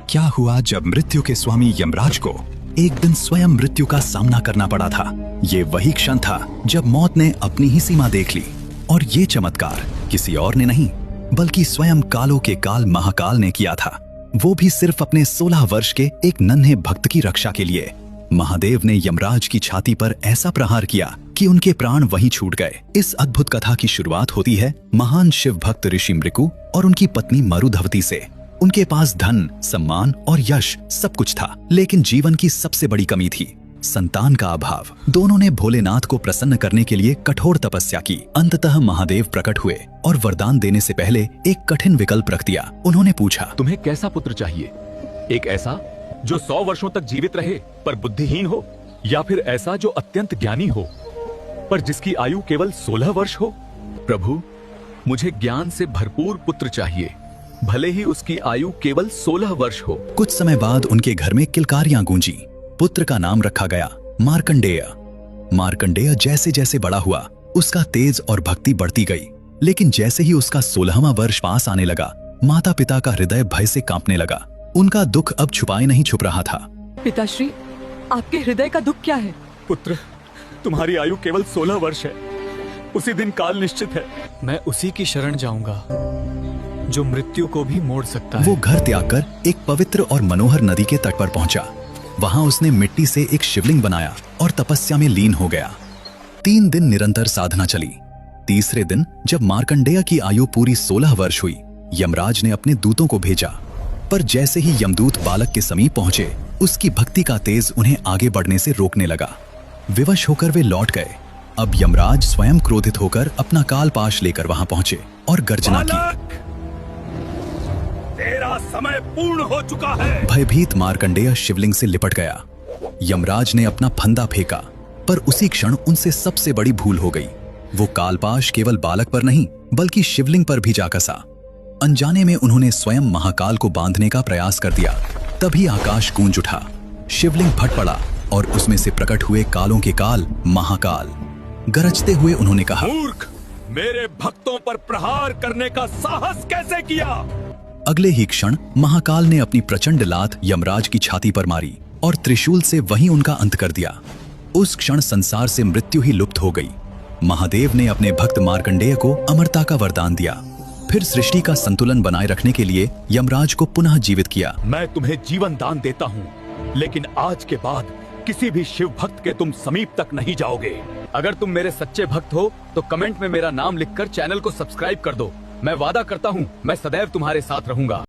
क्या हुआ जब मृत्यु के स्वामी यमराज को एक दिन स्वयं मृत्यु का सामना करना पड़ा था। ये वही क्षण था जब मौत ने अपनी ही सीमा देख ली, और ये चमत्कार किसी और ने नहीं बल्कि स्वयं कालों के काल महाकाल ने किया था। वो भी सिर्फ अपने 16 वर्ष के एक नन्हे भक्त की रक्षा के लिए। महादेव ने यमराज की छाती पर ऐसा प्रहार किया कि उनके प्राण वहीं छूट गए। इस अद्भुत कथा की शुरुआत होती है महान शिव भक्त ऋषि मृकु और उनकी पत्नी मरुधवती से। उनके पास धन, सम्मान और यश सब कुछ था, लेकिन जीवन की सबसे बड़ी कमी थी संतान का अभाव। दोनों ने भोलेनाथ को प्रसन्न करने के लिए कठोर तपस्या की। अंततः महादेव प्रकट हुए और वरदान देने से पहले एक कठिन विकल्प रख दिया। उन्होंने पूछा, तुम्हें कैसा पुत्र चाहिए? एक ऐसा जो 100 वर्षों तक जीवित रहे पर बुद्धिहीन हो, या फिर ऐसा जो अत्यंत ज्ञानी हो पर जिसकी आयु केवल 16 वर्ष हो? प्रभु, मुझे ज्ञान से भरपूर पुत्र चाहिए, भले ही उसकी आयु केवल 16 वर्ष हो। कुछ समय बाद उनके घर में किलकारियां गूंजी। पुत्र का नाम रखा गया मार्कंडेय। मार्कंडेय जैसे जैसे बड़ा हुआ, उसका तेज और भक्ति बढ़ती गई। लेकिन जैसे ही उसका 16वां वर्ष पास आने लगा, माता पिता का हृदय भय से कांपने लगा। उनका दुख अब छुपाए नहीं छुप रहा था। पिताश्री, आपके हृदय का दुख क्या है? पुत्र, तुम्हारी आयु केवल 16 वर्ष है। उसी दिन काल निश्चित है। मैं उसी की शरण जाऊंगा जो मृत्यु को भी मोड़ सकता है। वो घर त्याग कर एक पवित्र और मनोहर नदी के तट पर पहुंचा। वहां उसने मिट्टी से एक शिवलिंग बनाया और तपस्या में लीन हो गया। 3 दिन निरंतर साधना चली। तीसरे दिन जब मार्कंडेय की आयु पूरी 16 वर्ष हुई, यमराज ने अपने दूतों को भेजा। पर जैसे ही यमदूत बालक के समीप पहुंचे, उसकी भक्ति का तेज उन्हें आगे बढ़ने से रोकने लगा। विवश होकर वे लौट गए। अब यमराज स्वयं क्रोधित होकर अपना कालपाश लेकर वहां पहुंचे और गर्जना की। तेरा समय पूर्ण हो चुका है। भयभीत मार्कंडेय शिवलिंग से लिपट गया। यमराज ने अपना फंदा फेंका, पर उसी क्षण उनसे सबसे बड़ी भूल हो गई। वो कालपाश केवल बालक पर नहीं बल्कि शिवलिंग पर भी जा कसा। अनजाने में उन्होंने स्वयं महाकाल को बांधने का प्रयास कर दिया। तभी आकाश गूंज उठा, शिवलिंग फट पड़ा और उसमें से प्रकट हुए कालों के काल महाकाल। गरजते हुए उन्होंने कहा, मूर्ख, मेरे भक्तों पर प्रहार करने का साहस कैसे किया? अगले ही क्षण महाकाल ने अपनी प्रचंड लात यमराज की छाती पर मारी और त्रिशूल से वहीं उनका अंत कर दिया। उस क्षण संसार से मृत्यु ही लुप्त हो गई। महादेव ने अपने भक्त मार्कंडेय को अमरता का वरदान दिया। फिर सृष्टि का संतुलन बनाए रखने के लिए यमराज को पुनः जीवित किया। मैं तुम्हें जीवन दान देता हूँ, लेकिन आज के बाद किसी भी शिव भक्त के तुम समीप तक नहीं जाओगे। अगर तुम मेरे सच्चे भक्त हो तो कमेंट में मेरा नाम लिखकर चैनल को सब्सक्राइब कर दो। मैं वादा करता हूँ, मैं सदैव तुम्हारे साथ रहूंगा।